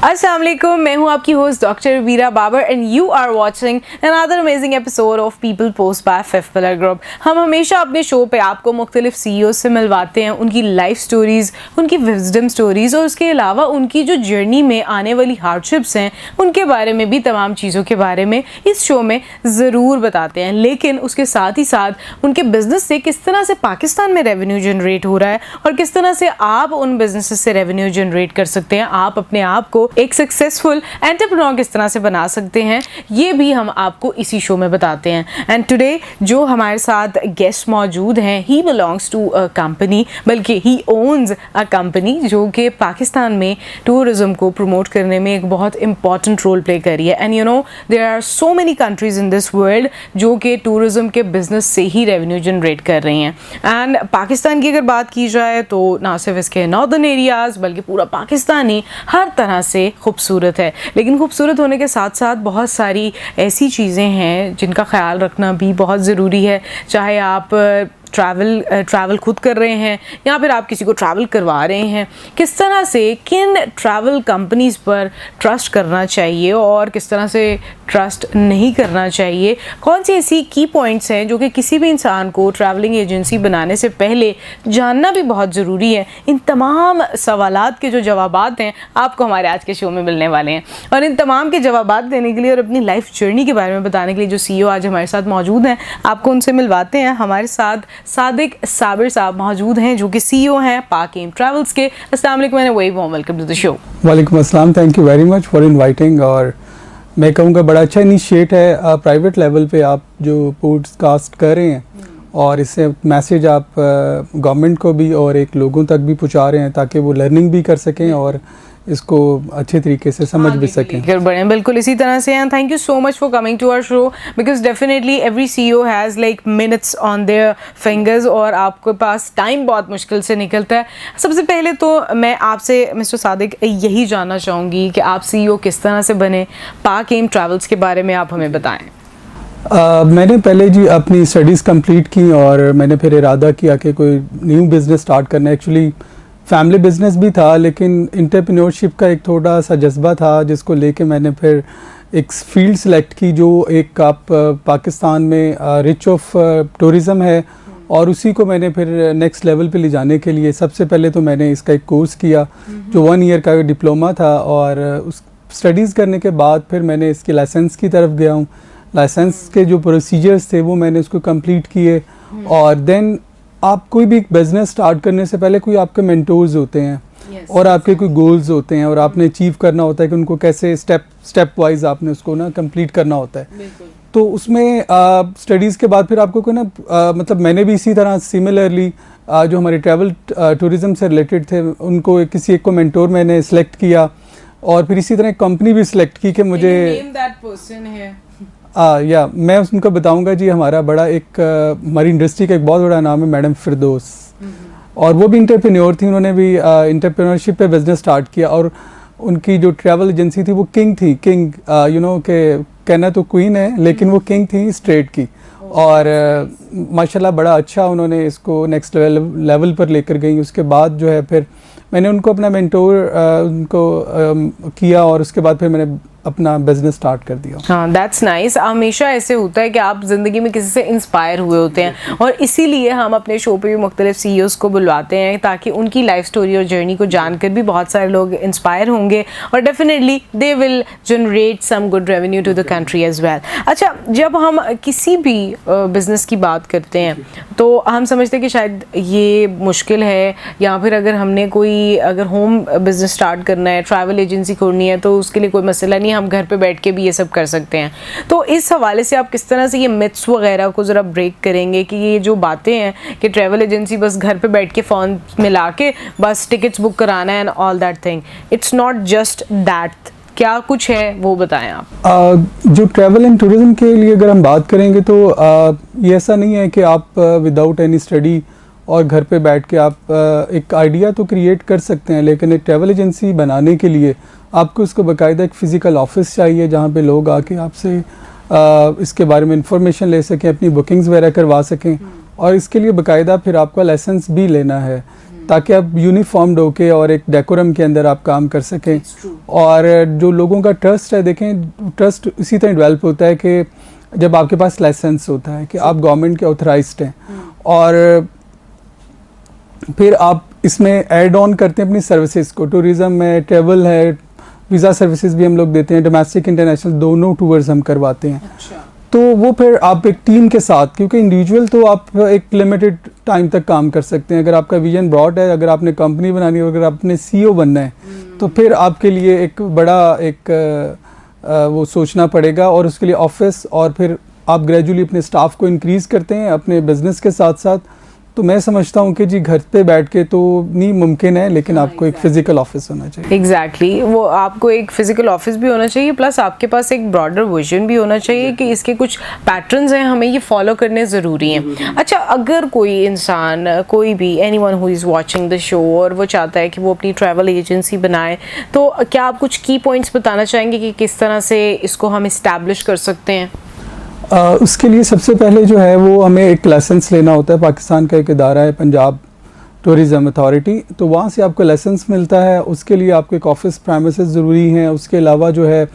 अस्सलाम वालेकुम, मैं हूं आपकी host doctor Veera Babar and you are watching another amazing episode of people post by fifth pillar group. हम हमेशा अपने शो पे आपको मुख्तलिफ सीईओ से मिलवाते हैं, उनकी लाइफ स्टोरीज़, उनकी विजडम स्टोरीज़ और उसके अलावा उनकी जो जर्नी में आने वाली हार्डशिप्स हैं उनके बारे में भी, तमाम चीज़ों के बारे में इस शो में ज़रूर बताते हैं। लेकिन उसके साथ ही साथ उनके बिज़नेस से किस तरह से पाकिस्तान में रेवेन्यू जनरेट हो रहा है और किस तरह से आप उन बिजनेस से रेवेन्यू जनरेट कर सकते हैं, आप अपने आप को एक सक्सेसफुल एंटरप्रेन्योर किस तरह से बना सकते हैं, ये भी हम आपको इसी शो में बताते हैं। एंड टुडे जो हमारे साथ गेस्ट मौजूद हैं, he belongs to a company, बल्कि ही ओन्स अ कंपनी जो कि पाकिस्तान में टूरिज्म को प्रमोट करने में एक बहुत इंपॉर्टेंट रोल प्ले कर रही है। And you know there are so many countries in this world जो कि टूरिज्म के बिजनेस से ही रेवेन्यू जनरेट कर रही हैं। एंड पाकिस्तान की अगर बात की जाए तो ना सिर्फ इसके नॉर्दर्न एरियाज़ बल्कि पूरा पाकिस्तान ही हर तरह से खूबसूरत है। लेकिन खूबसूरत होने के साथ साथ बहुत सारी ऐसी चीज़ें हैं जिनका ख्याल रखना भी बहुत ज़रूरी है, चाहे आप ट्रैवल खुद कर रहे हैं या फिर आप किसी को ट्रैवल करवा रहे हैं। किस तरह से किन ट्रैवल कंपनीज़ पर ट्रस्ट करना चाहिए और किस तरह से ट्रस्ट नहीं करना चाहिए, कौन सी ऐसी की पॉइंट्स हैं जो कि किसी भी इंसान को ट्रैवलिंग एजेंसी बनाने से पहले जानना भी बहुत ज़रूरी है। इन तमाम सवालात के जो जवाबात हैं आपको हमारे आज के शो में मिलने वाले हैं। और इन तमाम के जवाबात देने के लिए और अपनी लाइफ जर्नी के बारे में बताने के लिए जो सीईओ आज हमारे साथ मौजूद हैं, आपको उनसे मिलवाते हैं। हमारे साथ सादिक साबिर साहब मौजूद हैं जो कि सीईओ हैं पाक एम ट्रैवल्स के। अस्सलाम वालेकुम and very warm welcome to the show. वालेकुम अस्सलाम, thank you very much for inviting. और मैं कहूँगा बड़ा अच्छा इनिशिएट है, प्राइवेट लेवल पे आप जो पॉडकास्ट कर रहे हैं और इससे मैसेज आप गवर्नमेंट को भी और एक लोगों तक भी पहुँचा रहे हैं ताकि वो लर्निंग भी कर सकें और इसको अच्छे तरीके से समझ भी सकें। बढ़िया, बिल्कुल इसी तरह से। And thank you so much for coming to our show because definitely every CEO has like minutes on their fingers और आपके पास टाइम बहुत मुश्किल से निकलता है। सबसे पहले तो मैं आपसे मिस्टर सादिक यही जानना चाहूँगी कि आप सीईओ किस तरह से बने, पाक एम ट्रैवल्स के बारे में आप हमें बताएं। मैंने पहले जी अपनी स्टडीज़ कंप्लीट की और मैंने फिर इरादा किया कि कोई न्यू बिज़नेस स्टार्ट करना है। एक्चुअली फैमिली बिजनेस भी था लेकिन एंटरप्रेन्योरशिप का एक थोड़ा सा जज्बा था जिसको लेके मैंने फिर एक फील्ड सेलेक्ट की जो एक आप पाकिस्तान में रिच ऑफ टूरिज़म है और उसी को मैंने फिर नेक्स्ट लेवल पे ले जाने के लिए सबसे पहले तो मैंने इसका एक कोर्स किया जो 1 ईयर का डिप्लोमा था और उस स्टडीज़ करने के बाद फिर मैंने इसके लाइसेंस की तरफ गया हूँ। लाइसेंस के जो प्रोसीजर्स थे वो मैंने उसको कंप्लीट किए और देन आप कोई भी बिजनेस स्टार्ट करने से पहले कोई आपके मेंटोर्स होते हैं और आपके कोई गोल्स होते हैं और आपने अचीव करना होता है कि उनको कैसे स्टेप वाइज आपने उसको ना कंप्लीट करना होता है। तो उसमें स्टडीज़ के बाद फिर आपको कोई ना मतलब मैंने भी इसी तरह सिमिलरली जो हमारे ट्रैवल टूरिज़म से रिलेटेड थे उनको किसी एक को मेंटोर मैंने सेलेक्ट किया और फिर इसी तरह एक कंपनी भी सिलेक्ट की कि मुझे या मैं उनको बताऊंगा जी। हमारा बड़ा एक हमारी इंडस्ट्री का एक बहुत बड़ा नाम है मैडम फिरदौस और वो भी इंटरप्रेन्योर थी। उन्होंने भी इंटरप्रेन्योरशिप पे बिजनेस स्टार्ट किया और उनकी जो ट्रैवल एजेंसी थी वो किंग थी। किंग यू नो के कहना तो क्वीन है लेकिन वो किंग थी स्ट्रेट की और माशाल्लाह बड़ा अच्छा उन्होंने इसको नेक्स्ट लेवल पर लेकर गई। उसके बाद जो है फिर मैंने उनको अपना मेंटोर उनको किया और उसके बाद फिर मैंने अपना बिजनेस स्टार्ट कर दिया। हाँ, दैट्स नाइस। हमेशा ऐसे होता है कि आप ज़िंदगी में किसी से इंस्पायर हुए होते हैं और इसीलिए हम अपने शो पे भी मुख्तलिफ सीईओज़ को बुलवाते हैं ताकि उनकी लाइफ स्टोरी और जर्नी को जानकर भी बहुत सारे लोग इंस्पायर होंगे और definitely they will generate some good revenue to the country as well. अच्छा, जब हम किसी भी बिज़नेस की बात करते हैं तो हम समझते हैं कि शायद ये मुश्किल है या फिर अगर होम बिज़नेस स्टार्ट करना है, ट्रैवल एजेंसी खोलनी है तो उसके लिए कोई मसला नहीं, हम घर पे बैठ के भी ये सब कर सकते हैं। तो इस हवाले से आप किस तरह से ये मिथ्स वगैरह को ज़रा ब्रेक करेंगे कि ये जो बातें हैं कि ट्रैवल एजेंसी बस घर पे बैठ के फ़ोन में ला के बस टिकट्स बुक कराना है and all that thing, it's not just that, क्या कुछ है वो बताएं आप। जो ट्रैवल एंड टूरिज्म के लिए अगर हम बात करेंगे तो ये ऐसा नहीं है कि आप विदाउट एनी स्टडी और घर पे बैठ के आप एक आइडिया तो क्रिएट कर सकते हैं लेकिन एक ट्रैवल एजेंसी बनाने के लिए आपको उसको बाकायदा एक फ़िज़िकल ऑफिस चाहिए जहाँ पे लोग आके आपसे इसके बारे में इंफॉर्मेशन ले सकें, अपनी बुकिंग्स वगैरह करवा सकें और इसके लिए बाकायदा फिर आपका लाइसेंस भी लेना है ताकि आप यूनिफॉर्म्ड होके और एक डेकोरम के अंदर आप काम कर सकें। और जो लोगों का ट्रस्ट है, देखें ट्रस्ट इसी तरह डेवलप होता है कि जब आपके पास लाइसेंस होता है कि आप गवर्नमेंट के ऑथराइज्ड हैं, और फिर आप इसमें ऐड ऑन करते हैं अपनी सर्विसेज को। टूरिज़्म में ट्रेवल है, वीज़ा सर्विसेज भी हम लोग देते हैं, डोमेस्टिक इंटरनेशनल दोनों टूर्स हम करवाते हैं। तो वो फिर आप एक टीम के साथ, क्योंकि इंडिविजुअल तो आप एक लिमिटेड टाइम तक काम कर सकते हैं। अगर आपका विजन ब्रॉड है, अगर आपने कंपनी बनानी है, अगर आपने CEO बनना है, तो फिर आपके लिए एक बड़ा वो सोचना पड़ेगा, और उसके लिए ऑफिस, और फिर आप ग्रेजुअली अपने स्टाफ को इंक्रीज़ करते हैं अपने बिजनेस के साथ साथ। तो मैं समझता हूँ कि जी घर पे बैठ के तो नहीं मुमकिन है, लेकिन आपको एक फिजिकल ऑफिस होना चाहिए। एग्जैक्टली वो आपको एक फिजिकल ऑफिस भी होना चाहिए, प्लस आपके पास एक ब्रॉडर विजन भी होना चाहिए कि इसके कुछ पैटर्न्स हैं, हमें ये फॉलो करने ज़रूरी हैं। अच्छा, अगर कोई इंसान, कोई भी anyone who is watching the show, और वो चाहता है कि वो अपनी ट्रैवल एजेंसी बनाए, तो क्या आप कुछ की पॉइंट्स बताना चाहेंगे कि किस तरह से इसको हम इस्टेब्लिश कर सकते हैं? उसके लिए सबसे पहले जो है वो हमें एक लाइसेंस लेना होता है। पाकिस्तान का एक इदारा है पंजाब टूरिज़म अथॉरिटी, तो वहाँ से आपको लाइसेंस मिलता है। उसके लिए आपको एक ऑफिस प्रेमिसेस ज़रूरी हैं। उसके अलावा जो है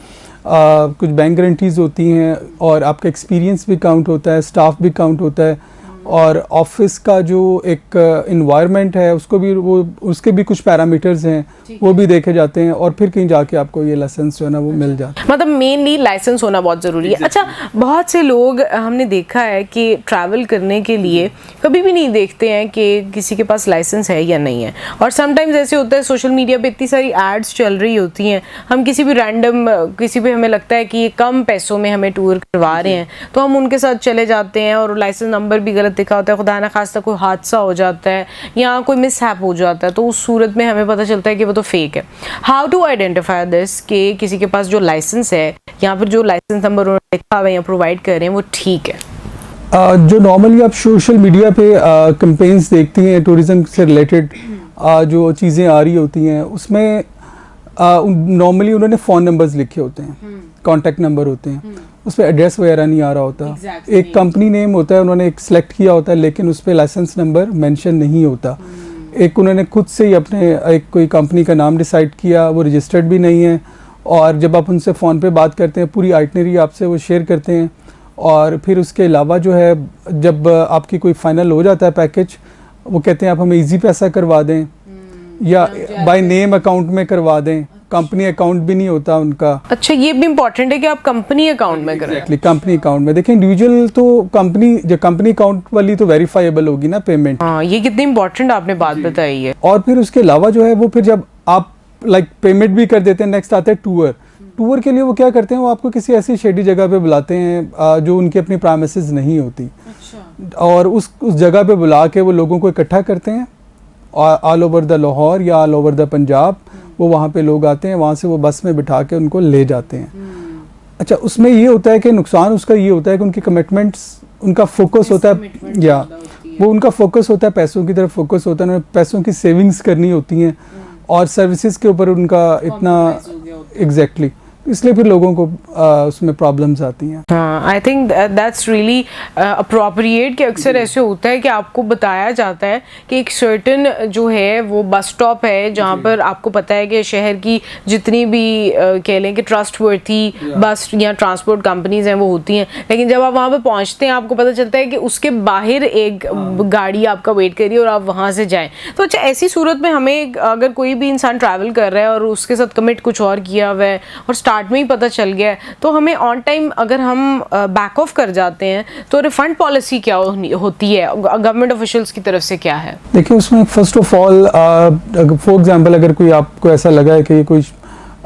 कुछ बैंक गारंटीज़ होती हैं, और आपका एक्सपीरियंस भी काउंट होता है, स्टाफ भी काउंट होता है, और ऑफिस का जो एक इन्वायरमेंट है उसको भी, वो उसके भी कुछ पैरामीटर्स हैं, वो भी देखे जाते हैं, और फिर कहीं जाके आपको ये लाइसेंस जो है ना वो मिल जाता है। मतलब मेनली लाइसेंस होना बहुत ज़रूरी है। अच्छा, बहुत से लोग हमने देखा है कि ट्रैवल करने के लिए कभी भी नहीं देखते हैं कि किसी के पास लाइसेंस है या नहीं है, और समटाइम्स ऐसे होता है सोशल मीडिया पे इतनी सारी एड्स चल रही होती हैं, हम किसी भी रैंडम किसी पे हमें लगता है कि ये कम पैसों में हमें टूर करवा रहे हैं, तो हम उनके साथ चले जाते हैं, और लाइसेंस नंबर भी गलत दिखा होता है, खुदा ना खास्ता कोई हादसा हो जाता है या कोई मिसहैप हो जाता है, तो उस सूरत में हमें पता चलता है कि वो तो फेक है। हाउ टू आइडेंटिफाई दिस कि किसी के पास जो लाइसेंस है, यहाँ पर जो लाइसेंस नंबर उन्होंने लिखा हुआ है या प्रोवाइड कर रहे हैं वो ठीक है? जो नॉर्मली आप सोशल मीडिया पे कैंपेन्स देखती हैं टूरिज़्म से रिलेटेड, जो चीज़ें आ रही होती हैं, उसमें नॉर्मली उन्होंने फ़ोन नंबर्स लिखे होते हैं, कॉन्टैक्ट नंबर होते हैं, उस पर एड्रेस वगैरह नहीं आ रहा होता। एक कंपनी नेम होता है, उन्होंने एक सिलेक्ट किया होता है, लेकिन उस पर लाइसेंस नंबर मेंशन नहीं होता। एक उन्होंने खुद से ही अपने एक कोई कंपनी का नाम डिसाइड किया, वो रजिस्टर्ड भी नहीं है, और जब आप उनसे फ़ोन पे बात करते हैं पूरी आइटनरी आपसे वो शेयर करते हैं, और फिर उसके अलावा जो है जब आपकी कोई फाइनल हो जाता है पैकेज, वो कहते हैं आप हमें इजी पैसा करवा दें या बाय नेम अकाउंट में करवा दें, कंपनी अकाउंट भी नहीं होता उनका। अच्छा, ये भी इम्पोर्टेंट है कि आप कंपनी अकाउंट में करें। Exactly, कंपनी अकाउंट में। देखिए इंडिविजुअल तो कंपनी अकाउंट वाली तो वेरीफाइबल होगी ना पेमेंट। हाँ, ये कितनी इम्पोर्टेंट आपने बात बताई है। और फिर उसके अलावा जो है वो फिर जब आप पेमेंट भी कर देते हैं, नेक्स्ट आता है टूर के लिए वो क्या करते हैं, वो आपको किसी ऐसी शेडी जगह पे बुलाते हैं जो उनकी अपनी प्राइमिसेस नहीं होती। अच्छा। और उस जगह पे बुला के वो लोगों को इकट्ठा करते हैं, ऑल ओवर द लाहौर या ऑल ओवर द पंजाब, वो वहाँ पे लोग आते हैं, वहाँ से वो बस में बिठा के उनको ले जाते हैं। अच्छा, उसमें ये होता है कि नुकसान उसका ये होता है कि उनकी कमिटमेंट्स, उनका फोकस होता है, या वो उनका फोकस होता है पैसों की तरफ फोकस होता है, उन्हें पैसों की सेविंग्स करनी होती हैं, और सर्विसेज के ऊपर उनका इतना एग्जैक्टली, इसलिए फिर लोगों को उसमें प्रॉब्लम्स आती हैं। हाँ, I think that's really appropriate कि अक्सर ऐसे होता है कि आपको बताया जाता है कि एक सर्टेन जो है वो बस स्टॉप है जहाँ पर आपको पता है कि शहर की जितनी भी कह लें कि ट्रस्टवर्थी बस या ट्रांसपोर्ट कंपनीज हैं वो होती हैं, लेकिन जब आप वहाँ पर पहुँचते हैं आपको पता चलता है कि उसके बाहर एक गाड़ी आपका वेट कर रही है और आप वहाँ से जाएँ। तो अच्छा, ऐसी सूरत में हमें अगर कोई भी इंसान ट्रैवल कर रहा है और उसके साथ कमिट कुछ और किया हुआ है और स्टार्ट में ही पता चल गया है, तो हमें ऑन टाइम अगर हम बैक ऑफ कर जाते हैं तो रिफंड पॉलिसी क्या होती है, गवर्नमेंट ऑफिशियल्स की तरफ से क्या है? देखिए उसमें first of all for example अगर कोई आपको ऐसा लगा है कि कोई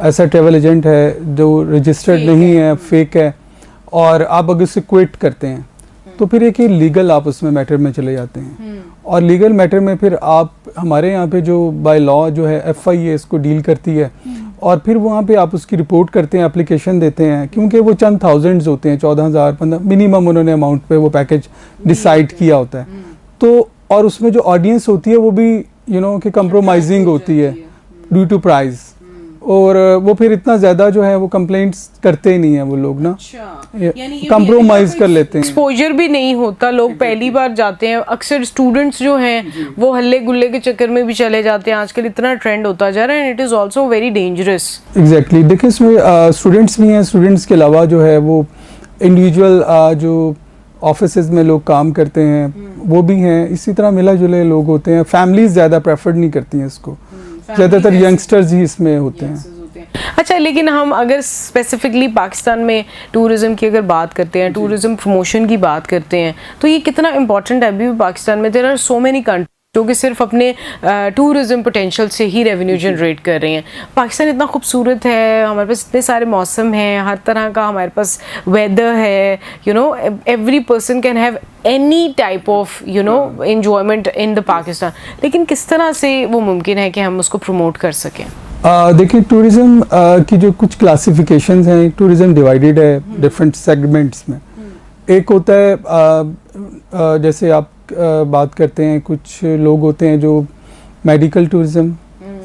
ऐसा ट्रैवल एजेंट है जो रजिस्टर्ड नहीं है, फेक है, और आप अगर उससे क्विट करते हैं तो फिर एक लीगल आप उसमें मैटर में चले जाते हैं, और लीगल मैटर में फिर आप हमारे यहाँ पे जो बाय लॉ जो है FIA इसको डील करती है, और फिर वहाँ पे आप उसकी रिपोर्ट करते हैं, एप्लीकेशन देते हैं, क्योंकि वो चंद थाउजेंड्स होते हैं, 14,000 15 मिनिमम उन्होंने अमाउंट पे वो पैकेज डिसाइड किया होता है। तो और उसमें जो ऑडियंस होती है वो भी कि कंप्रोमाइजिंग होती है ड्यू टू प्राइस। और वो फिर इतना ज़्यादा जो है वो कंप्लेंट्स करते ही नहीं है वो लोग ना, यानी कंप्रोमाइज़ कर लेते हैं। एक्सपोजर भी नहीं होता, लोग पहली बार जाते हैं। अक्सर स्टूडेंट्स जो हैं वो हल्ले गुल्ले के चक्कर में भी चले जाते हैं, आजकल इतना ट्रेंड होता जा रहा है, and it is also very dangerous. Exactly, देखिए इसमें स्टूडेंट्स भी हैं, स्टूडेंट्स के अलावा जो है वो इंडिविजुअल जो ऑफिसेज में लोग काम करते हैं वो भी हैं, इसी तरह मिला जुले लोग होते हैं। फैमिलीज ज़्यादा प्रेफर नहीं करती हैं इसको, ज़्यादातर यंगस्टर्स ही इसमें होते हैं। अच्छा, लेकिन हम अगर स्पेसिफिकली पाकिस्तान में टूरिज़्म की अगर बात करते हैं, टूरिज़्म प्रमोशन की बात करते हैं, तो ये कितना इंपॉर्टेंट है अभी भी पाकिस्तान में? There are so many countries जो कि सिर्फ अपने टूरिज़्म पोटेंशियल से ही रेवेन्यू जनरेट कर रहे हैं। पाकिस्तान इतना खूबसूरत है, हमारे पास इतने सारे मौसम हैं, हर तरह का हमारे पास वेदर है, you know every person can have any type of you know enjoyment in the Pakistan, लेकिन किस तरह से वो मुमकिन है कि हम उसको प्रमोट कर सकें? देखिए टूरिज़्म की जो कुछ क्लासिफिकेशंस हैं, टूरिज़्म डिवाइडेड है डिफरेंट सेगमेंट्स में। एक होता है जैसे आप बात करते हैं, कुछ लोग होते हैं जो मेडिकल टूरिज़्म,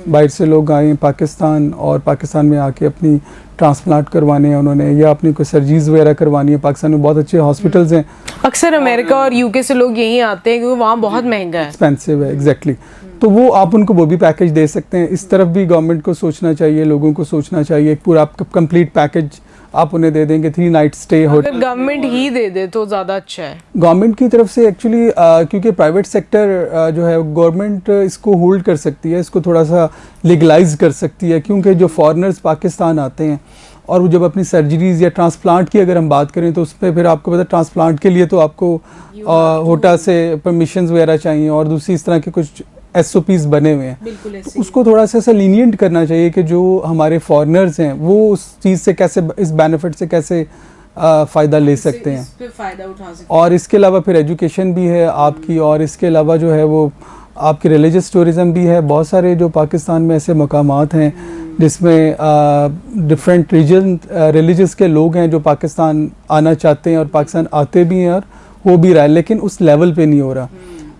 बाहर से लोग आए हैं पाकिस्तान और पाकिस्तान में आके अपनी ट्रांसप्लांट करवाने हैं उन्होंने, या अपनी कोई सर्जरीज वगैरह करवानी है। पाकिस्तान में बहुत अच्छे हॉस्पिटल्स हैं। अक्सर अमेरिका और यूके से लोग यहीं आते हैं क्योंकि वहाँ बहुत महंगा है, एक्सपेंसिव है। एग्जैक्टली, तो वो आप उनको वो भी पैकेज दे सकते हैं। इस तरफ भी गवर्नमेंट को सोचना चाहिए, लोगों को सोचना चाहिए, एक पूरा कंप्लीट पैकेज आप उन्हें दे देंगे, 3 नाइट स्टे होटल। अगर गवर्नमेंट ही दे दे तो ज़्यादा अच्छा है। गवर्नमेंट की तरफ से एक्चुअली क्योंकि प्राइवेट सेक्टर जो है गवर्नमेंट इसको होल्ड कर सकती है, इसको थोड़ा सा लीगलाइज कर सकती है, क्योंकि जो फॉरेनर्स पाकिस्तान आते हैं और वो जब अपनी सर्जरीज या ट्रांसप्लांट की अगर हम बात करें तो उसमें फिर आपको पता है ट्रांसप्लांट के लिए तो आपको होटा से परमिशंस वगैरह चाहिए और दूसरी इस तरह के कुछ SOPs बने हुए हैं। तो उसको थोड़ा सा ऐसा लीनियंट करना चाहिए कि जो हमारे फॉरेनर्स हैं वो उस चीज़ से कैसे, इस बेनिफिट से कैसे फ़ायदा ले सकते हैं, फायदा उठा सकते हैं। और इसके अलावा फिर एजुकेशन भी है आपकी, और इसके अलावा जो है वो आपकी रिलीजियस टूरिज़म भी है। बहुत सारे जो पाकिस्तान में ऐसे मकामात हैं जिसमें डिफरेंट रिलीजियस के लोग हैं जो पाकिस्तान आना चाहते हैं और पाकिस्तान आते भी हैं और हो भी रहा है, लेकिन उस लेवल पे नहीं हो रहा।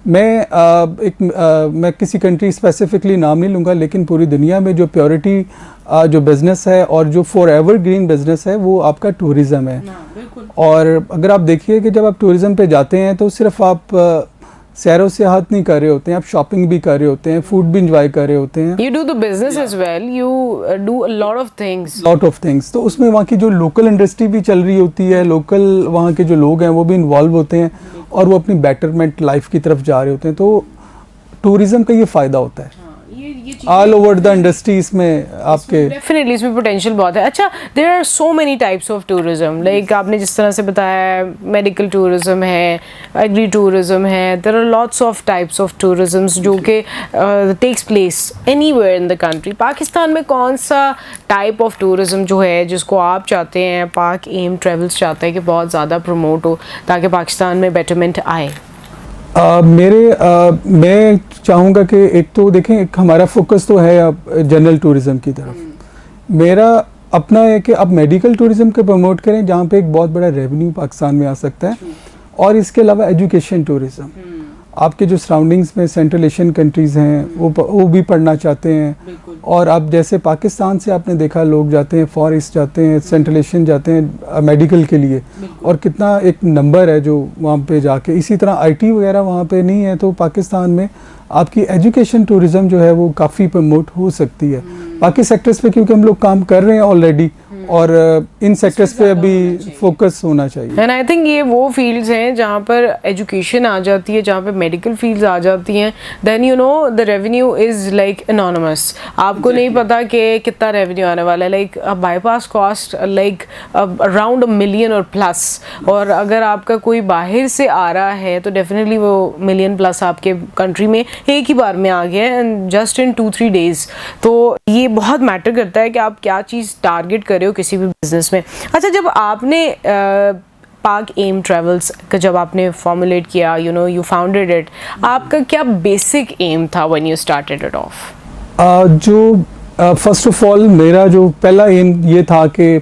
मैं किसी कंट्री स्पेसिफिकली नाम नहीं लूँगा, लेकिन पूरी दुनिया में जो प्योरिटी जो बिज़नेस है और जो फॉर एवर ग्रीन बिज़नेस है वो आपका टूरिज़्म है। और अगर आप देखिए कि जब आप टूरिज़्म पे जाते हैं तो सिर्फ आप सैरों से हाथ नहीं कर रहे होते हैं, आप शॉपिंग भी कर रहे होते हैं, फूड भी इंजॉय कर रहे होते हैं। You do the business as well. You do a lot of things. Lot of things. तो उसमें वहाँ की जो लोकल इंडस्ट्री भी चल रही होती है, लोकल वहाँ के जो लोग हैं वो भी इन्वॉल्व होते हैं और वो अपनी बेटरमेंट लाइफ की तरफ जा रहे होते हैं। तो टूरिज़्म का ये फ़ायदा होता है ऑल ओवर द इंडस्ट्री, इसमें आपके डेफिनेटली इसमें पोटेंशियल बहुत है। अच्छा, there are so many types of tourism, like आपने जिस तरह से बताया मेडिकल टूरिज्म है, एग्री टूरिज्म है, there are lots of types of tourisms जो कि takes place anywhere in the country. Pakistan में कौन सा टाइप ऑफ टूरिज्म जो है जिसको आप चाहते हैं, पाक एम ट्रेवल्स चाहते हैं कि बहुत ज़्यादा प्रमोट हो ताकि पाकिस्तान में बेटरमेंट आए? मैं चाहूँगा कि एक तो देखें, एक हमारा फोकस तो है अब जनरल टूरिज़म की तरफ। मेरा अपना है कि अब मेडिकल टूरिज़म को प्रमोट करें जहाँ पे एक बहुत बड़ा रेवेन्यू पाकिस्तान में आ सकता है, और इसके अलावा एजुकेशन टूरिज़म। आपके जो सराउंडिंग्स में सेंट्रल एशियन कंट्रीज़ हैं वो भी पढ़ना चाहते हैं, और अब जैसे पाकिस्तान से आपने देखा लोग जाते हैं फॉर ईस्ट जाते हैं, सेंट्रल एशियन जाते हैं मेडिकल के लिए, और कितना एक नंबर है जो वहाँ पे जाके। इसी तरह IT वगैरह वहाँ पे नहीं है, तो पाकिस्तान में आपकी एजुकेशन टूरिज़म जो है वो काफ़ी प्रमोट हो सकती है। बाकी सेक्टर्स पे क्योंकि हम लोग काम कर रहे हैं ऑलरेडी, और इन सेक्टर्स पे अभी फोकस होना चाहिए। एंड आई थिंक ये वो फील्ड्स हैं जहाँ पर एजुकेशन आ जाती है, जहाँ पे मेडिकल फील्ड्स आ जाती हैं, then you know the revenue is like anonymous. आपको नहीं पता कि कितना रेवेन्यू आने वाला है। Like bypass cost like around $1 million और प्लस, और अगर आपका कोई बाहर से आ रहा है तो डेफिनेटली वो $1 million प्लस आपके कंट्री में एक ही बार में आ गया है, एंड जस्ट इन 2-3 days। तो ये बहुत मैटर करता है कि आप क्या चीज़ टारगेट कर रहे हो किसी भी बिजनेस में। अच्छा, जब आपने पाक एम ट्रेवल्स का जब आपने फॉर्मुलेट किया, you know you founded it, आपका क्या बेसिक एम था when you started it of? जो फर्स्ट ऑफ ऑल मेरा जो पहला एम ये था कि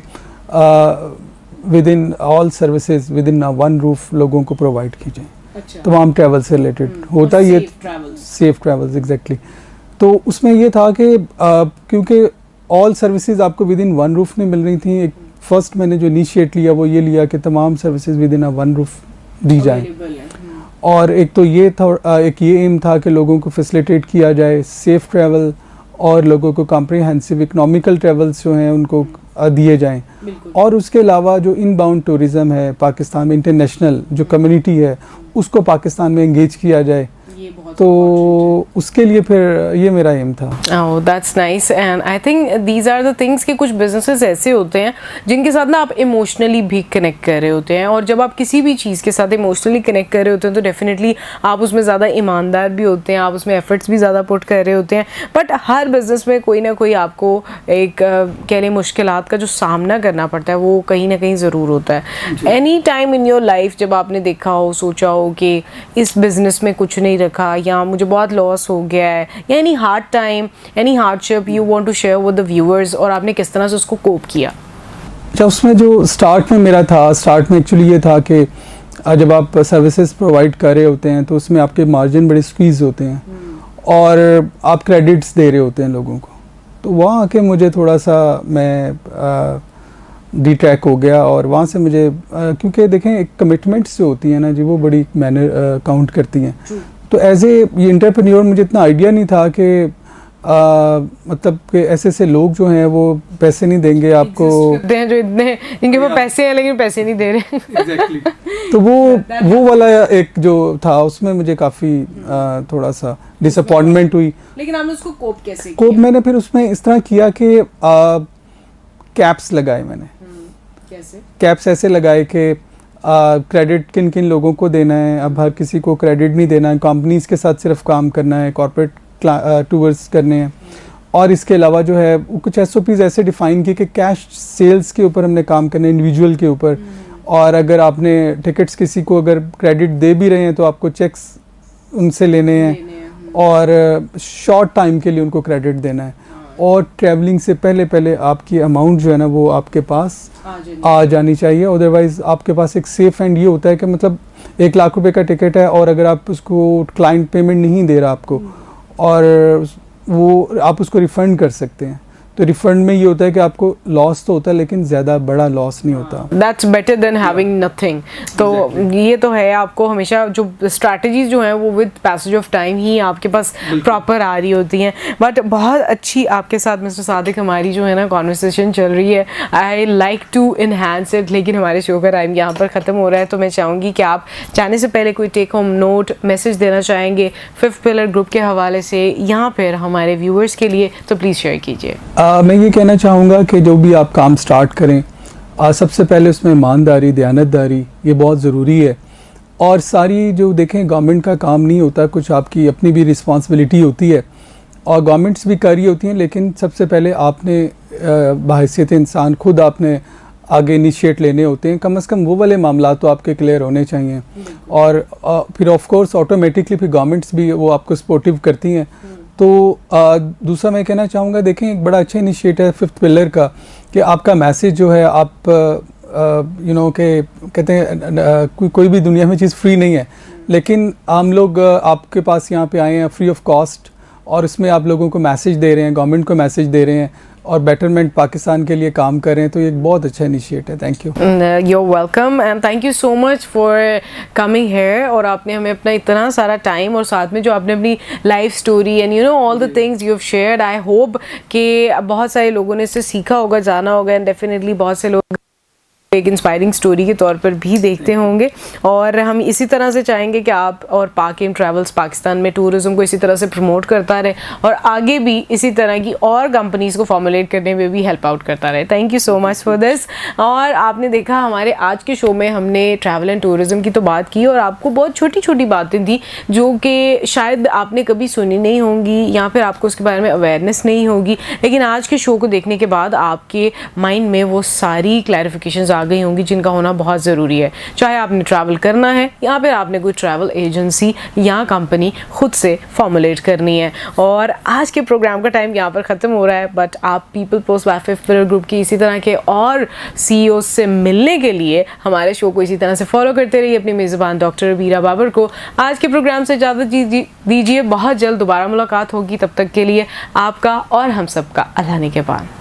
with in all services with in one roof लोगों को प्रोवाइड की जाए। अच्छा। तमाम ट्रैवल से रिलेटेड होता ये सेफ ट्रैवल्स एग्जैक्टली। तो उसमें ये था कि क्योंकि ऑल सर्विसेज आपको विद इन वन रूफ नहीं मिल रही थी। एक फर्स्ट मैंने जो इनिशिएट लिया वो ये लिया कि तमाम services within a one roof दी जाएं। और एक तो ये था, एक ये एम था कि लोगों को फैसिलिटेट किया जाए सेफ़ ट्रैवल, और लोगों को कॉम्प्रिहेंसिव इकोनॉमिकल ट्रैवल्स जो हैं उनको दिए जाएं। और उसके अलावा जो इनबाउंड टूरिज़्म है पाकिस्तान में, इंटरनेशनल जो कम्युनिटी है उसको पाकिस्तान में एंगेज किया जाए, तो उसके लिए फिर ये मेरा एम था। Oh that's nice and I think these are the things कि कुछ बिजनेसेस ऐसे होते हैं जिनके साथ ना आप इमोशनली भी कनेक्ट कर रहे होते हैं, और जब आप किसी भी चीज़ के साथ इमोशनली कनेक्ट कर रहे होते हैं तो डेफिनेटली आप उसमें ज़्यादा ईमानदार भी होते हैं, आप उसमें एफर्ट्स भी ज़्यादा पुट कर रहे होते हैं। बट हर बिजनेस में कोई ना कोई आपको एक कह लें मुश्किलात का जो सामना करना पड़ता है वो कहीं ना कहीं ज़रूर होता है। Any time in your life जब आपने देखा हो, सोचा हो कि इस बिज़नेस में कुछ नहीं रखा या मुझे बहुत लॉस हो गया है, या any hard time, any hardship you want to share with the viewers, और आपने किस तरह से उसको कोप किया? अच्छा, उसमें जो स्टार्ट में मेरा था, स्टार्ट में एक्चुअली ये था कि जब आप सर्विसेज प्रोवाइड कर रहे होते हैं तो उसमें आपके मार्जिन बड़े स्क्वीज़ होते हैं और आप क्रेडिट्स दे रहे होते हैं लोगों को, तो वहाँ आके मुझे थोड़ा सा मैं डिट्रैक हो गया। और वहाँ से मुझे क्योंकि देखें एक कमिटमेंट्स जो होती हैं ना जी, वो बड़ी मैंने काउंट करती हैं। तो एज ए एंटरप्रेन्योर मुझे इतना आइडिया नहीं था कि मतलब कि ऐसे लोग जो हैं वो पैसे नहीं देंगे आपको, हैं जो इतने इनके पास पैसे हैं लेकिन पैसे नहीं दे रहे। Exactly. तो वो वाला एक जो था उसमें मुझे काफ़ी थोड़ा सा डिसअपॉइंटमेंट हुई। लेकिन आपने उसको कोप कैसे किया? कोप मैंने फिर उसमें इस तरह किया कि कैप्स लगाए मैंने। कैसे? कैप्स ऐसे लगाए कि क्रेडिट किन किन लोगों को देना है, अब हर किसी को क्रेडिट नहीं देना है, कंपनीज के साथ सिर्फ काम करना है, कॉर्पोरेट टूर्स करने हैं। और इसके अलावा जो है कुछ SOPs ऐसे डिफ़ाइन किए कि कैश सेल्स के ऊपर हमने काम करना है, इंडिविजुअल के ऊपर। और अगर आपने टिकट्स किसी को अगर क्रेडिट दे भी रहे हैं तो आपको चेक्स उनसे लेने हैं और शॉर्ट टाइम के लिए उनको क्रेडिट देना है। और ट्रैवलिंग से पहले आपकी अमाउंट जो है ना वो आपके पास आ जानी चाहिए, अदरवाइज़ आपके पास एक सेफ एंड ये होता है कि मतलब 1 लाख रुपए का टिकट है और अगर आप उसको क्लाइंट पेमेंट नहीं दे रहा आपको और वो आप उसको रिफ़ंड कर सकते हैं। तो रिफंड में ये होता है कि आपको लॉस तो होता है लेकिन ज़्यादा बड़ा लॉस नहीं होता। That's better than having nothing. तो ये तो है, आपको हमेशा जो स्ट्रैटेजीज जो हैं वो विद पैसेज ऑफ टाइम ही आपके पास प्रॉपर आ रही होती हैं। बट बहुत अच्छी आपके साथ मिस्टर सादिक हमारी जो है ना कॉन्वर्सेशन चल रही है। I like to enhance it, लेकिन हमारे शो का टाइम यहाँ पर ख़त्म हो रहा है। तो मैं चाहूँगी कि आप जाने से पहले कोई टेक होम नोट मैसेज देना चाहेंगे फिफ्थ पिलर ग्रुप के हवाले से यहाँ पर हमारे व्यूअर्स के लिए, तो प्लीज़ शेयर कीजिए। मैं ये कहना चाहूँगा कि जो भी आप काम स्टार्ट करें सबसे पहले उसमें ईमानदारी, दयानतदारी ये बहुत ज़रूरी है। और सारी जो देखें गवर्नमेंट का काम नहीं होता, कुछ आपकी अपनी भी रिस्पांसिबिलिटी होती है और गवर्नमेंट्स भी कर रही होती हैं, लेकिन सबसे पहले आपने बहैसियत इंसान खुद आपने आगे इनिशिएट लेने होते हैं। कम से कम वो वाले मामला तो आपके क्लियर होने चाहिए। और फिर ऑफ कोर्स ऑटोमेटिकली फिर गवर्नमेंट्स भी वो आपको सपोर्टिव करती हैं। तो दूसरा मैं कहना चाहूँगा, देखें एक बड़ा अच्छा इनिशिएटिव है फिफ्थ पिलर का कि आपका मैसेज जो है आप के कहते हैं कोई भी दुनिया में चीज़ फ्री नहीं है, लेकिन हम लोग आपके पास यहाँ पे आए हैं फ्री ऑफ कॉस्ट और इसमें आप लोगों को मैसेज दे रहे हैं, गवर्नमेंट को मैसेज दे रहे हैं और बेटरमेंट पाकिस्तान के लिए काम कर रहे हैं। तो ये एक बहुत अच्छा इनिशिएटिव है। Thank you. You are welcome and thank you so much for coming here. और आपने हमें अपना इतना सारा टाइम और साथ में जो आपने अपनी life story and you know all the things you have shared, I hope कि बहुत सारे लोगों ने इससे सीखा होगा, जाना होगा एंड डेफिनेटली बहुत से लोग एक इंस्पायरिंग स्टोरी के तौर पर भी देखते होंगे। और हम इसी तरह से चाहेंगे कि आप और पाकिम ट्रैवल्स पाकिस्तान में टूरिज्म को इसी तरह से प्रमोट करता रहे और आगे भी इसी तरह की और कंपनीज़ को फॉर्मुलेट करने में भी हेल्प आउट करता रहे। Thank you so much for this. और आपने देखा हमारे आज के शो में हमने ट्रैवल एंड टूरिज्म की तो बात की और आपको बहुत छोटी छोटी बातें थी जो कि शायद आपने कभी सुनी नहीं होंगी या फिर आपको उसके बारे में अवेयरनेस नहीं होगी, लेकिन आज के शो को देखने के बाद आपके माइंड में वो सारी क्लैरिफिकेशंस आ गई होंगी जिनका होना बहुत ज़रूरी है। चाहे आपने ट्रैवल करना है या फिर आपने कोई ट्रैवल एजेंसी या कंपनी खुद से फॉर्मुलेट करनी है। और आज के प्रोग्राम का टाइम यहाँ पर ख़त्म हो रहा है, बट आप people post by fifth pillar group की इसी तरह के और CEO से मिलने के लिए हमारे शो को इसी तरह से फॉलो करते रहिए। अपनी मेज़बान डॉक्टर वीरा बाबर को आज के प्रोग्राम से इजाज़त दीजिए। बहुत जल्द दोबारा मुलाकात होगी, तब तक के लिए आपका और हम सबका अल्लाह ने के पान।